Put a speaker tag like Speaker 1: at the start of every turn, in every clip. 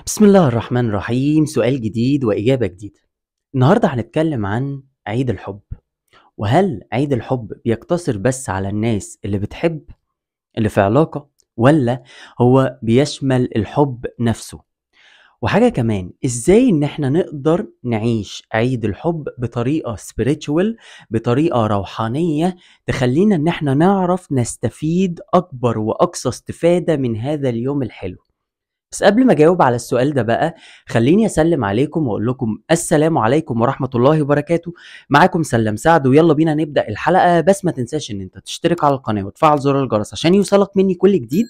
Speaker 1: بسم الله الرحمن الرحيم. سؤال جديد وإجابة جديدة. النهاردة هنتكلم عن عيد الحب، وهل عيد الحب بيقتصر بس على الناس اللي بتحب اللي في علاقة، ولا هو بيشمل الحب نفسه؟ وحاجة كمان، ازاي ان احنا نقدر نعيش عيد الحب بطريقة spiritual، بطريقة روحانية تخلينا ان احنا نعرف نستفيد اكبر واقصى استفادة من هذا اليوم الحلو. بس قبل ما اجاوب على السؤال ده بقى، خليني اسلم عليكم واقول لكم السلام عليكم ورحمة الله وبركاته. معاكم سلام سعد، ويلا بينا نبدأ الحلقة. بس ما تنساش ان انت تشترك على القناة وتفعل زر الجرس عشان يوصلك مني كل جديد،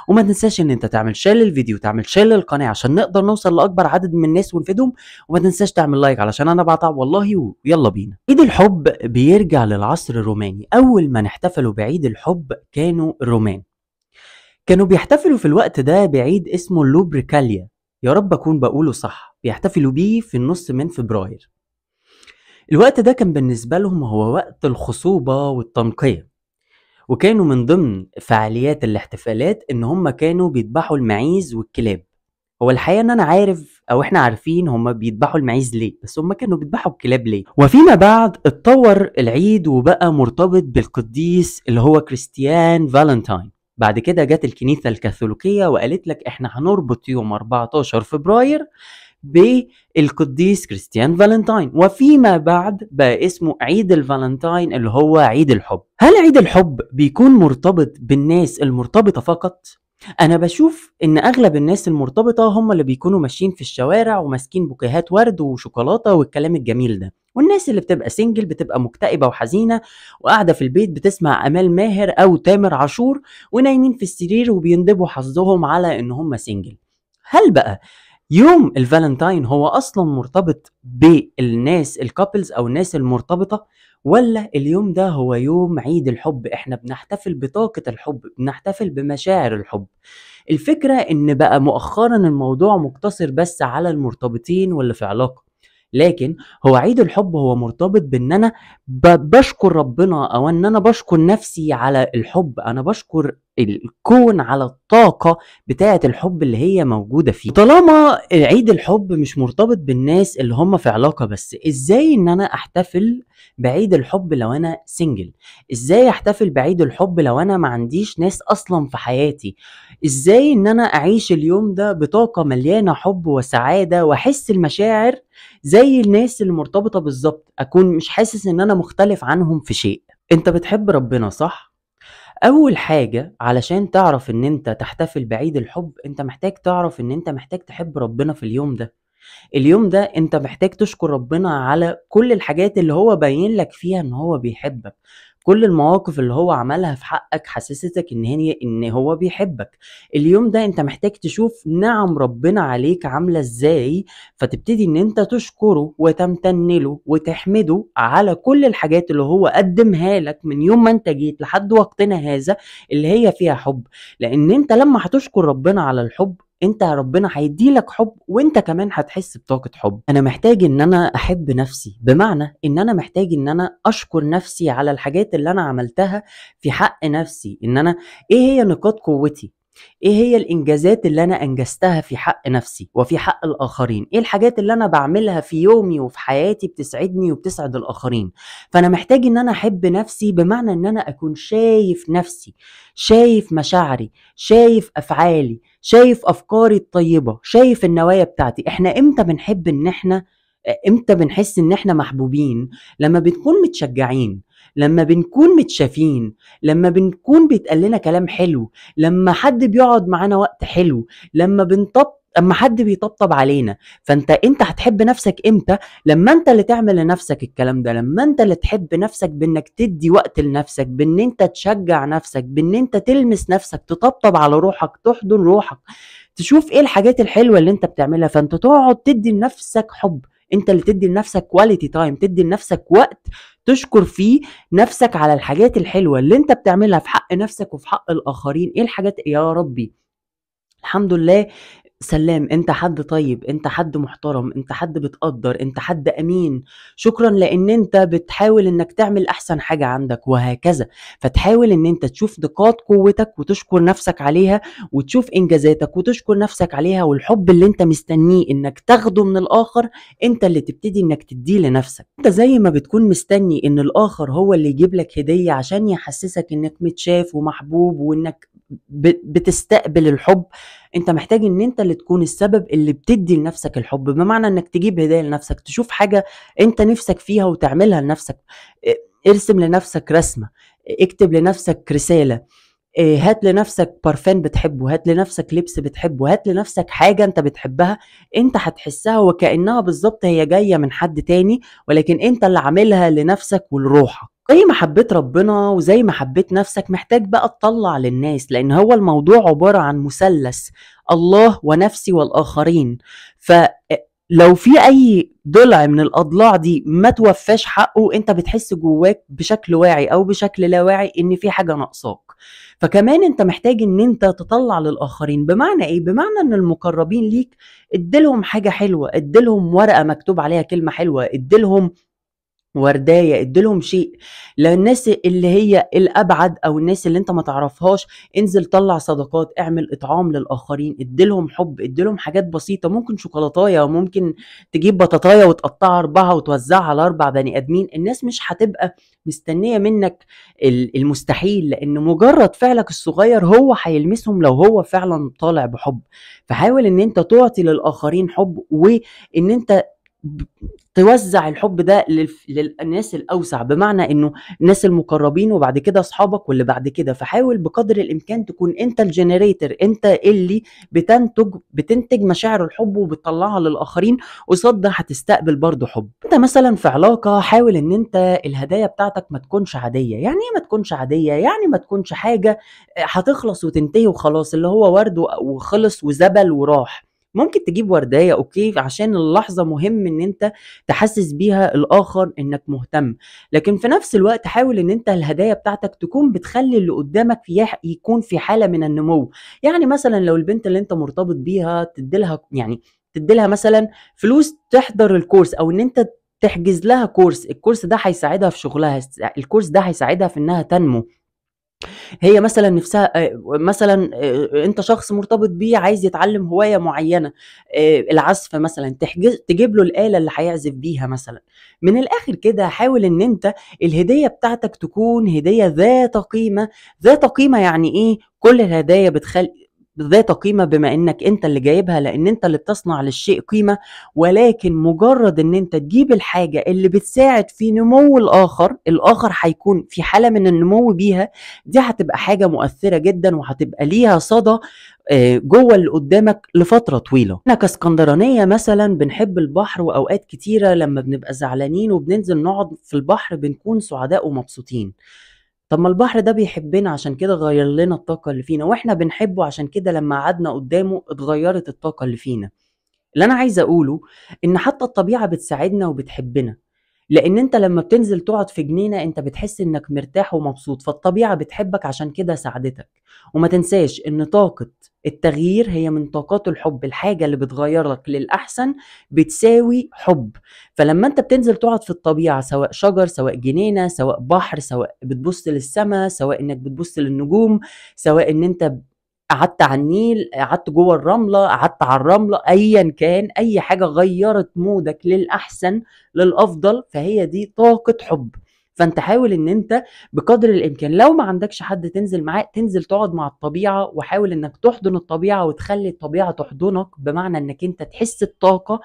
Speaker 1: وما تنساش ان انت تعمل شير للفيديو وتعمل شير للقناة عشان نقدر نوصل لاكبر عدد من الناس ونفيدهم، وما تنساش تعمل لايك علشان انا بتعب والله. ويلا بينا. عيد الحب بيرجع للعصر الروماني. اول ما نحتفلوا بعيد الحب كانوا الرومان. كانوا بيحتفلوا في الوقت ده بعيد اسمه اللوبريكاليا، يا رب أكون بقوله صح. بيحتفلوا بيه في النص من فبراير. الوقت ده كان بالنسبة لهم هو وقت الخصوبة والتنقية، وكانوا من ضمن فعاليات الاحتفالات ان هم كانوا بيذبحوا المعيز والكلاب. هو الحقيقة ان انا عارف او احنا عارفين هم بيذبحوا المعيز ليه، بس هم كانوا بيذبحوا الكلاب ليه. وفيما بعد اتطور العيد وبقى مرتبط بالقديس اللي هو كريستيان فالنتاين. بعد كده جت الكنيسة الكاثوليكية وقالت لك احنا هنربط يوم 14 فبراير بالقديس كريستيان فالنتاين، وفيما بعد بقى اسمه عيد الفالنتاين اللي هو عيد الحب. هل عيد الحب بيكون مرتبط بالناس المرتبطة فقط؟ انا بشوف ان اغلب الناس المرتبطة هم اللي بيكونوا ماشيين في الشوارع وماسكين بوكيهات ورد وشوكولاتة والكلام الجميل ده، والناس اللي بتبقى سنجل بتبقى مكتئبة وحزينة وقاعدة في البيت بتسمع امال ماهر او تامر عاشور ونايمين في السرير وبيندبوا حظهم على ان هم سنجل. هل بقى يوم الفالنتاين هو اصلا مرتبط بالناس الكابلز او الناس المرتبطة، ولا اليوم ده هو يوم عيد الحب؟ احنا بنحتفل بطاقة الحب، بنحتفل بمشاعر الحب. الفكرة ان بقى مؤخرا الموضوع مقتصر بس على المرتبطين واللي في علاقة، لكن هو عيد الحب هو مرتبط بان انا بشكر ربنا او ان انا بشكر نفسي على الحب. انا بشكر الكون على الطاقة بتاعة الحب اللي هي موجودة فيه. طالما عيد الحب مش مرتبط بالناس اللي هم في علاقة بس، ازاي ان انا احتفل بعيد الحب لو انا سنجل؟ ازاي احتفل بعيد الحب لو انا ما عنديش ناس اصلا في حياتي؟ ازاي ان انا اعيش اليوم ده بطاقة مليانة حب وسعادة واحس المشاعر زي الناس اللي مرتبطة بالظبط، اكون مش حاسس ان انا مختلف عنهم في شيء؟ انت بتحب ربنا صح؟ اول حاجة علشان تعرف ان انت تحتفل بعيد الحب، انت محتاج تعرف ان انت محتاج تحب ربنا في اليوم ده. اليوم ده انت محتاج تشكر ربنا على كل الحاجات اللي هو باين لك فيها ان هو بيحبك، كل المواقف اللي هو عملها في حقك حسستك ان هو بيحبك. اليوم ده انت محتاج تشوف نعم ربنا عليك عاملة ازاي، فتبتدي ان انت تشكره وتمتن له وتحمده على كل الحاجات اللي هو قدمها لك من يوم ما انت جيت لحد وقتنا هذا اللي هي فيها حب. لان انت لما هتشكر ربنا على الحب، انت ربنا هيديلك حب، وانت كمان هتحس بطاقة حب. انا محتاج ان انا احب نفسي، بمعنى ان انا محتاج ان انا اشكر نفسي على الحاجات اللي انا عملتها في حق نفسي. ان انا ايه هي نقاط قوتي، ايه هي الانجازات اللي انا انجزتها في حق نفسي وفي حق الاخرين، ايه الحاجات اللي انا بعملها في يومي وفي حياتي بتسعدني وبتسعد الاخرين. فانا محتاج ان انا احب نفسي، بمعنى ان انا اكون شايف نفسي، شايف مشاعري، شايف افعالي، شايف افكاري الطيبة، شايف النوايا بتاعتي. احنا امتى بنحب ان احنا، امتى بنحس ان احنا محبوبين؟ لما بنكون متشجعين، لما بنكون متشافين، لما بنكون بيتقال لنا كلام حلو، لما حد بيقعد معانا وقت حلو، لما اما حد بيطبطب علينا. فانت هتحب نفسك امتى؟ لما انت اللي تعمل لنفسك الكلام ده، لما انت اللي تحب نفسك بانك تدي وقت لنفسك، بان انت تشجع نفسك، بان انت تلمس نفسك، تطبطب على روحك، تحضن روحك، تشوف ايه الحاجات الحلوة اللي انت بتعملها. فانت تقعد تدي لنفسك حب، انت اللي تدي لنفسك كواليتي تايم، تدي لنفسك وقت تشكر فيه نفسك على الحاجات الحلوة اللي انت بتعملها في حق نفسك وفي حق الاخرين. ايه الحاجات؟ يا ربي الحمد لله سلام، أنت حد طيب، أنت حد محترم، أنت حد بتقدّر، أنت حد أمين، شكرًا لإن أنت بتحاول إنك تعمل أحسن حاجة عندك وهكذا. فتحاول إن أنت تشوف نقاط قوتك وتشكر نفسك عليها، وتشوف إنجازاتك وتشكر نفسك عليها، والحب اللي أنت مستنيه إنك تاخده من الآخر أنت اللي تبتدي إنك تدّيه لنفسك. أنت زي ما بتكون مستني إن الآخر هو اللي يجيب لك هدية عشان يحسسك إنك متشاف ومحبوب وإنك بتستقبل الحب، أنت محتاج إن أنت اللي تكون السبب اللي بتدّي لنفسك الحب، بمعنى إنك تجيب هدية لنفسك، تشوف حاجة أنت نِفْسك فيها وتعملها لنفسك، أ ارسم لنفسك رسمة، اكتب لنفسك رسالة، هات لنفسك برفان بتحبه، هات لنفسك لبس بتحبه، هات لنفسك حاجة أنت بتحبها، أنت هتحسّها وكأنها بالضبط هي جاية من حد تاني، ولكن أنت اللي عاملها لنفسك ولروحك. زي ما حبيت ربنا وزي ما حبيت نفسك محتاج بقى تطلّع للناس، لإن هو الموضوع عبارة عن مثلث الله ونفسي والآخرين. لو في أي ضلع من الأضلاع دي ما اتوفّاش حقّه، أنت بتحس جواك بشكل واعي أو بشكل لا واعي إن في حاجة ناقصاك. فكمان أنت محتاج إن أنت تطلّع للآخرين، بمعنى إيه؟ بمعنى إن المقرّبين ليك ادّي لهم حاجة حلوة، ادّي لهم ورقة مكتوب عليها كلمة حلوة، ادّي لهم ورداية، ادّي لهم شيء. للناس اللي هي الأبعد أو الناس اللي أنت ما تعرفهاش، انزل طلّع صدقات، اعمل إطعام للآخرين، ادّي لهم حُب، ادّي لهم حاجات بسيطة، ممكن شوكولاتاية، ممكن تجيب بطاطاية وتقطّعها 4 وتوزّعها على 4 بني آدمين، الناس مش هتبقى مستنية منّك المستحيل، لإن مجرّد فعلك الصغير هو هيلمسهم لو هو فعلًا طالع بحُب. فحاول إن أنت تُعطي للآخرين حُب، وإن أنت ب توزّع الحب ده للناس الأوسع، بمعنى إنه الناس المقرّبين وبعد كده أصحابك واللي بعد كده. فحاول بقدر الإمكان تكون أنت الgenerator، أنت اللي بتنتج مشاعر الحب وبتطلّعها للآخرين، قصاد ده هتستقبل برضه حب. أنت مثلًا في علاقة حاول إن أنت الهدايا بتاعتك ما تكونش عادية. يعني إيه ما تكونش عادية؟ يعني ما تكونش حاجة هتخلص وتنتهي وخلاص، اللي هو ورد وخلص وزبل وراح. ممكن تجيب ورداية أوكي، عشان اللحظة مهم إن أنت تحسس بيها الآخر إنك مهتم، لكن في نفس الوقت حاول إن أنت الهدايا بتاعتك تكون بتخلّي اللي قدّامك يكون في حالة من النمو. يعني مثلًا لو البنت اللي أنت مرتبط بيها تدّي لها مثلًا فلوس تحضر الcourse، أو إن أنت تحجز لها course، الcourse ده هيساعدها في شغلها، الcourse ده هيساعدها في إنها تنمو. هي مثلًا نِفْسها مثلًا أنت شخص مرتبط بيه عايز يتعلّم هواية معيّنة، العزف مثلًا، تجيب له الآلة اللي هيعزف بيها مثلًا. من الآخر كده حاول إن أنت الهدية بتاعتك تكون هدية ذات قيمة. ذات قيمة يعني إيه؟ كل الهدايا ذات قيمة بما إنّك أنت اللي جايبها، لإن أنت اللي بتصنع للشيء قيمة، ولكن مجرّد إن أنت تجيب الحاجة اللي بتساعد في نمو الآخر هيكون في حالة من النمو بيها، دي هتبقى حاجة مؤثرة جدًا وهتبقى ليها صدى جوّه اللي قدّامك لفترة طويلة. إحنا كإسكندرانية مثلًا بنحب البحر، وأوقات كتيرة لمّا بنبقى زعلانين وبننزل نقعد في البحر بنكون سعداء ومبسوطين. طب ما البحر ده بيحبنا عشان كده غيّر لنا الطاقة اللي فينا، وإحنا بنحبه عشان كده لمّا قعدنا قدّامه اتغيّرت الطاقة اللي فينا. اللي أنا عايزة أقوله إن حتى الطبيعة بتساعدنا وبتحبنا. لإن أنت لمّا بتنزل تقعد في جنينة أنت بتحس إنك مرتاح ومبسوط، فالطبيعة بتحبك عشان كده ساعدتك. وما تنساش إن طاقة التغيير هي من طاقات الحب، الحاجة اللي بتغيّر لك للأحسن بتساوي حب. فلمّا أنت بتنزل تقعد في الطبيعة، سواء شجر، سواء جنينة، سواء بحر، سواء بتبُص للسما، سواء إنك بتبُص للنجوم، سواء إن أنت قعدت على النيل، قعدت جوّه الرملة، قعدت على الرملة، أيًا كان، أي حاجة غيّرت مودك للأحسن للأفضل، فهي دي طاقة حب. فأنت حاول إن أنت بقدر الإمكان لو ما عندكش حد تنزل معاه، تنزل تقعد مع الطبيعة، وحاول إنك تحضن الطبيعة وتخلّي الطبيعة تحضنك، بمعنى إنك أنت تحس الطاقة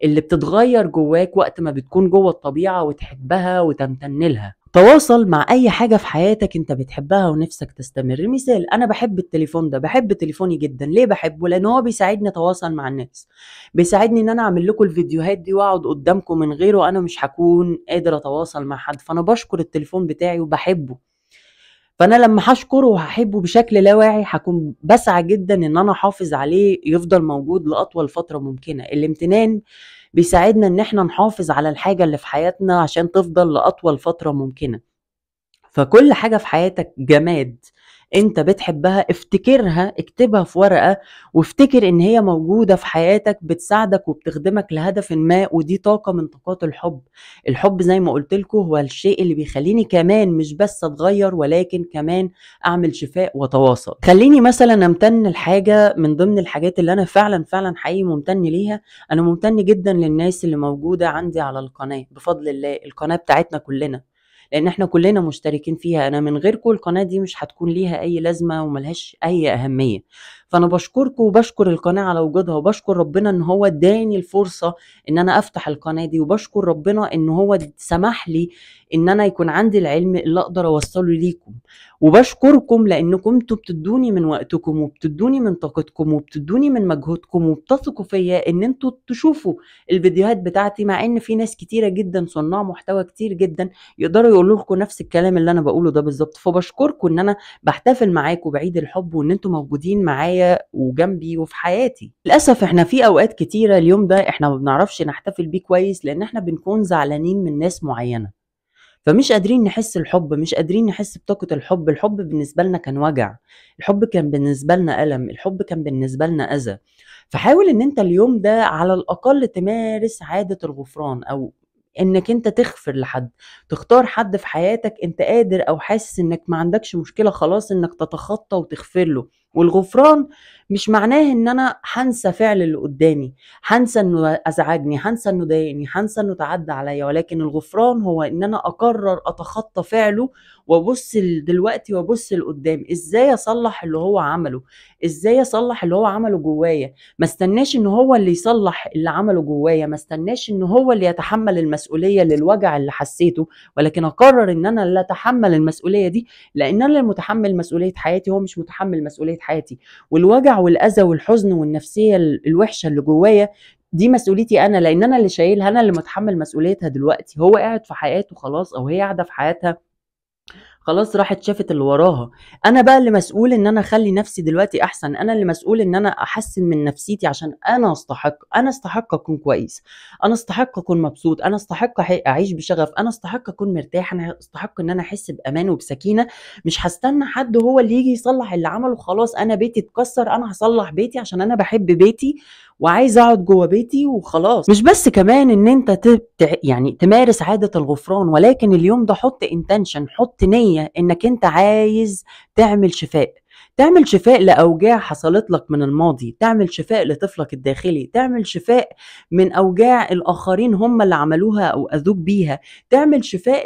Speaker 1: اللي بتتغيّر جواك وقت ما بتكون جوّه الطبيعة وتحبها وتمتن لها. تواصل مع أي حاجة في حياتك أنت بتحبها ونِفْسك تستمر. مثال، أنا باحب التليفون ده، باحب تليفوني جدًا. ليه باحبه؟ لإن هو بيساعدني أتواصل مع الناس، بيساعدني إن أنا أعمل لكم الفيديوهات دي وأقعد قدّامكم، من غيره أنا مش هاكون قادر أتواصل مع حد، فأنا باشكر التليفون بتاعي وباحبه. فأنا لمّا هاشكره وهاحبه بشكل لا واعي، هاكون باسعى جدًا إن أنا أحافظ عليه يفضل موجود لأطول فترة ممكنة. الامتنان بيساعدنا إن إحنا نحافظ على الحاجة اللي في حياتنا عشان تفضل لأطول فترة ممكنة. فكل حاجة في حياتك جماد، انت بتحبها افتكرها، اكتبها في ورقة، وافتكر ان هي موجودة في حياتك بتساعدك وبتخدمك لهدف ما، ودي طاقة من طاقات الحب. الحب زي ما قلت لكم هو الشيء اللي بيخليني كمان مش بس اتغير، ولكن كمان اعمل شفاء وتواصل. خليني مثلا امتن الحاجة من ضمن الحاجات اللي انا فعلا حقيقي ممتن ليها. انا ممتن جدا للناس اللي موجودة عندي على القناة، بفضل الله القناة بتاعتنا كلنا، لان احنا كلنا مشتركين فيها. انا من غيركم القناة دي مش هتكون ليها اي لازمة وملهاش اي اهمية. فانا بشكركم وبشكر القناة على وجودها، وبشكر ربنا ان هو اداني الفرصة ان انا افتح القناة دي، وبشكر ربنا ان هو سمح لي ان انا يكون عندي العلم اللي اقدر اوصله ليكم. وبشكركم لانكم انتوا بتدوني من وقتكم، وبتدوني من طاقتكم، وبتدوني من مجهودكم، وبتثقوا فيا ان انتوا تشوفوا الفيديوهات بتاعتي، مع ان في ناس كتيرة جدا صناع محتوى كتير جدا يقدروا يقولوا لكم نفس الكلام اللي انا بقوله ده بالظبط. فبشكركم ان انا بحتفل معاكم بعيد الحب، وان انتوا موجودين معايا وجنبي وفي حياتي. للاسف احنا في اوقات كتيرة اليوم ده احنا ما بنعرفش نحتفل بيه كويس، لان احنا بنكون زعلانين من ناس معينة، فمش قادرين نحس الحب، مش قادرين نحس بطاقة الحب. الحب بالنسبة لنا كان وجع، الحب كان بالنسبة لنا ألم، الحب كان بالنسبة لنا أذى. فحاول ان انت اليوم ده على الأقل تمارس عادة الغفران، او انك انت تغفر لحد، تختار حد في حياتك انت قادر او حاسس انك ما عندكش مشكلة خلاص انك تتخطى وتغفر له. والغفران مش معناه ان انا هنسى فعل اللي قدامي، هنسى انه ازعجني، هنسى انه ضايقني، هنسى انه تعدى عليا، ولكن الغفران هو ان انا اقرر اتخطى فعله، وابص دلوقتي وابص لقدام ازاي اصلح اللي هو عمله، ازاي اصلح اللي هو عمله جوايا. ما استناش ان هو اللي يصلح اللي عمله جوايا، ما استناش ان هو اللي يتحمل المسؤولية للوجع اللي حسيته، ولكن اقرر ان انا اللي اتحمل المسؤولية دي، لان انا اللي متحمل مسؤولية حياتي، هو مش متحمل مسؤولية حياتي. والوجع والاذى والحزن والنفسية الوحشة اللي جوايا دي مسؤوليتي انا، لان انا اللي شايلها، انا اللي متحمل مسؤوليتها. دلوقتي هو قاعد في حياته خلاص، او هي قاعدة في حياتها خلاص، راحت شافت اللي وراها. انا بقى اللي مسؤول ان انا اخلي نفسي دلوقتي احسن، انا اللي مسؤول ان انا احسن من نفسيتي، عشان انا استحق، انا استحق اكون كويس، انا استحق اكون مبسوط، انا استحق اعيش بشغف، انا استحق اكون مرتاح، انا استحق ان انا احس بامان وبسكينة. مش هستنى حد هو اللي يجي يصلح اللي عمله. خلاص انا بيتي اتكسر، انا هصلح بيتي عشان انا بحب بيتي وعايزه اقعد جوه بيتي وخلاص. مش بس كمان ان انت يعني تمارس عادة الغفران، ولكن اليوم ده حط انتنشن، حط نية انك انت عايز تعمل شفاء، تعمل شفاء لأوجاع حصلت لك من الماضي، تعمل شفاء لطفلك الداخلي، تعمل شفاء من أوجاع الآخرين هم اللي عملوها أو أذوك بيها، تعمل شفاء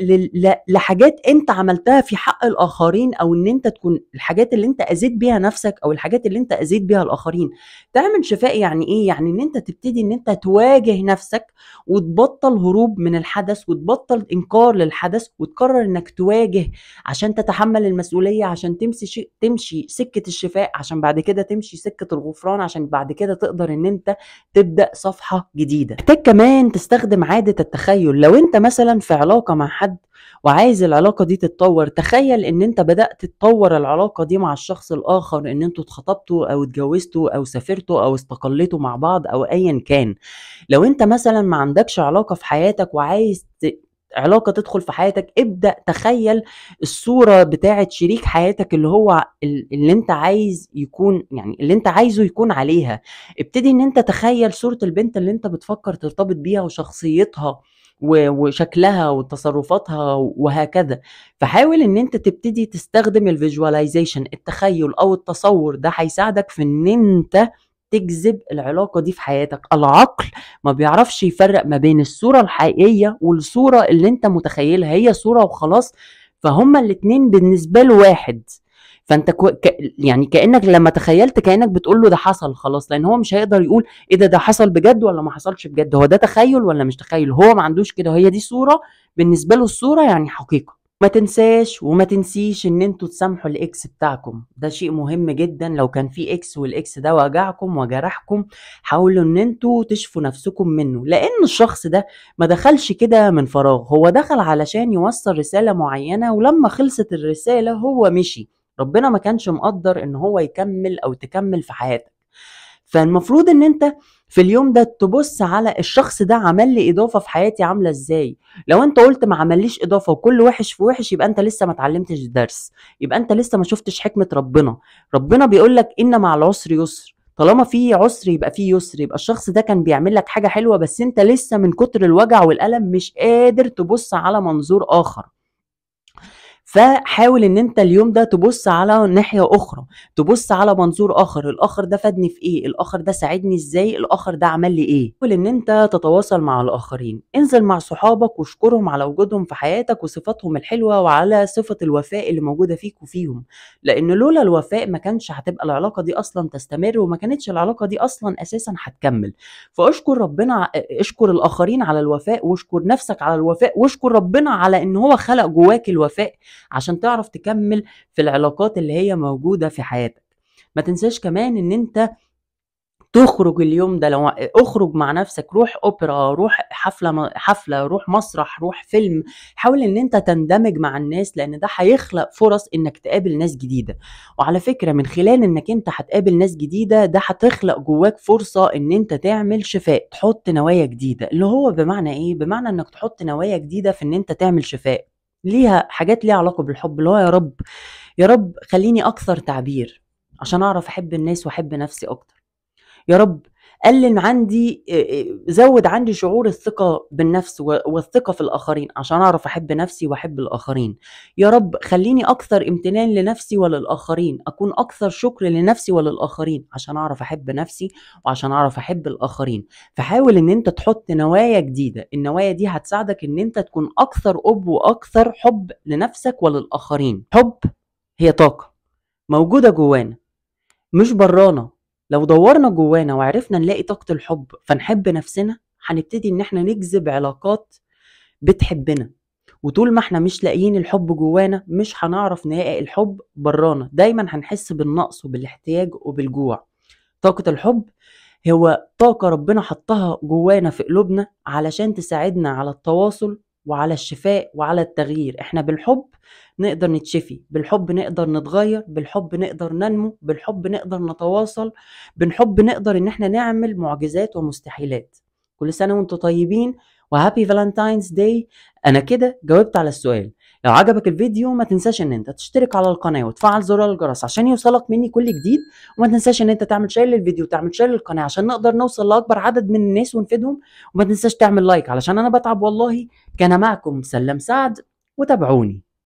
Speaker 1: لحاجات أنت عملتها في حق الآخرين، أو إن أنت تكون الحاجات اللي أنت أذيت بيها نفسك أو الحاجات اللي أنت أذيت بيها الآخرين. تعمل شفاء يعني إيه؟ يعني إن أنت تبتدي إن أنت تواجه نفسك، وتبطل هروب من الحدث، وتبطل إنكار للحدث، وتقرر إنك تواجه عشان تتحمل المسؤولية، عشان تمشي سكة الشفاء، عشان بعد كده تمشي سكة الغفران، عشان بعد كده تقدر ان انت تبدأ صفحة جديدة. محتاج كمان تستخدم عادة التخيل. لو انت مثلا في علاقة مع حد وعايز العلاقة دي تتطور، تخيل ان انت بدأت تتطور العلاقة دي مع الشخص الاخر، ان انتوا اتخطبتوا او اتجوزتوا او سافرتوا او استقلتوا مع بعض او ايا كان. لو انت مثلا ما عندكش علاقة في حياتك وعايز علاقة تدخل في حياتك، ابدأ تخيل الصورة بتاعت شريك حياتك اللي هو اللي انت عايز يكون، يعني اللي انت عايزه يكون عليها. ابتدي ان انت تخيل صورة البنت اللي انت بتفكر ترتبط بيها، وشخصيتها وشكلها وتصرفاتها وهكذا. فحاول ان انت تبتدي تستخدم الفيجواليزيشن، التخيل او التصور ده هيساعدك في ان انت تجذب العلاقة دي في حياتك. العقل ما بيعرفش يفرق ما بين الصورة الحقيقية والصورة اللي انت متخيلها، هي صورة وخلاص، فهما الاتنين بالنسبة له واحد. فانت يعني كأنك لما تخيلت كأنك بتقول له ده حصل خلاص، لان هو مش هيقدر يقول ايه ده حصل بجد ولا ما حصلش بجد، هو ده تخيل ولا مش تخيل، هو ما عندوش كده، هي دي صورة بالنسبة له، الصورة يعني حقيقة. ما تنساش وما تنسيش ان انتوا تسامحوا الاكس بتاعكم، ده شيء مهم جدا. لو كان في اكس والاكس ده وجعكم وجرحكم، حاولوا ان انتوا تشفوا نفسكم منه، لان الشخص ده ما دخلش كده من فراغ، هو دخل علشان يوصل رسالة معينة، ولما خلصت الرسالة هو مشي. ربنا ما كانش مقدر ان هو يكمل او تكمل في حياتك. فالمفروض ان انت في اليوم ده تبص على الشخص ده عمل لي اضافه في حياتي عامله ازاي. لو انت قلت ما عمليش اضافه وكل وحش في وحش، يبقى انت لسه ما اتعلمتش الدرس، يبقى انت لسه ما شفتش حكمه ربنا. ربنا بيقول لك ان مع العسر يسر، طالما في عسر يبقى في يسر، يبقى الشخص ده كان بيعمل لك حاجه حلوه، بس انت لسه من كتر الوجع والالم مش قادر تبص على منظور اخر. فحاول ان انت اليوم ده تبص على ناحية اخرى، تبص على منظور اخر، الاخر ده فادني في ايه، الاخر ده ساعدني ازاي، الاخر ده عمل لي ايه. حاول ان انت تتواصل مع الاخرين، انزل مع صحابك واشكرهم على وجودهم في حياتك وصفاتهم الحلوة وعلى صفة الوفاء اللي موجودة فيك وفيهم، لان لولا الوفاء ما كانش هتبقى العلاقة دي اصلا تستمر، وما كانتش العلاقة دي اصلا اساسا هتكمل. فاشكر ربنا، اشكر الاخرين على الوفاء، واشكر نفسك على الوفاء، واشكر ربنا على ان هو خلق جواك الوفاء عشان تعرف تكمل في العلاقات اللي هي موجودة في حياتك. ما تنساش كمان ان انت تخرج اليوم ده، لو اخرج مع نفسك، روح اوبرا، روح حفلة، روح مسرح، روح فيلم. حاول ان انت تندمج مع الناس، لان ده هيخلق فرص انك تقابل ناس جديدة. وعلى فكرة من خلال انك انت هتقابل ناس جديدة، ده هتخلق جواك فرصة ان انت تعمل شفاء، تحط نوايا جديدة. اللي هو بمعنى ايه؟ بمعنى انك تحط نوايا جديدة في ان انت تعمل شفاء، ليها حاجات ليها علاقة بالحب، اللي هو يا رب، يا رب خليني اكثر تعبير عشان اعرف احب الناس واحب نفسي اكتر. يا رب قلل عندي، زود عندي شعور الثقة بالنفس والثقة في الآخرين عشان أعرف أحب نفسي وأحب الآخرين. يا رب خليني أكثر امتنان لنفسي وللآخرين، أكون أكثر شكر لنفسي وللآخرين عشان أعرف أحب نفسي وعشان أعرف أحب الآخرين. فحاول إن أنت تحط نوايا جديدة، النوايا دي هتساعدك إن أنت تكون أكثر قرب وأكثر حب لنفسك وللآخرين. حب هي طاقة موجودة جوانا مش برانا. لو دورنا جوانا وعرفنا نلاقي طاقة الحب فنحب نفسنا، هنبتدي ان احنا نجذب علاقات بتحبنا. وطول ما احنا مش لاقيين الحب جوانا، مش هنعرف نلاقي الحب برانا، دايما هنحس بالنقص وبالاحتياج وبالجوع. طاقة الحب هو طاقة ربنا حطها جوانا في قلوبنا علشان تساعدنا على التواصل وعلى الشفاء وعلى التغيير. احنا بالحب نقدر نتشفي، بالحب نقدر نتغير، بالحب نقدر ننمو، بالحب نقدر نتواصل، بالحب نقدر ان احنا نعمل معجزات ومستحيلات. كل سنة وانتم طيبين وهابي فالنتاينز داي. انا كده جاوبت على السؤال. لو عجبك الفيديو ما تنساش ان انت تشترك على القناة وتفعل زر الجرس عشان يوصلك مني كل جديد، وما تنساش ان انت تعمل شير للفيديو وتعمل شير للقناة عشان نقدر نوصل لاكبر عدد من الناس ونفيدهم. وما تنساش تعمل لايك علشان انا بتعب والله. كان معكم سلام سعد، وتابعوني.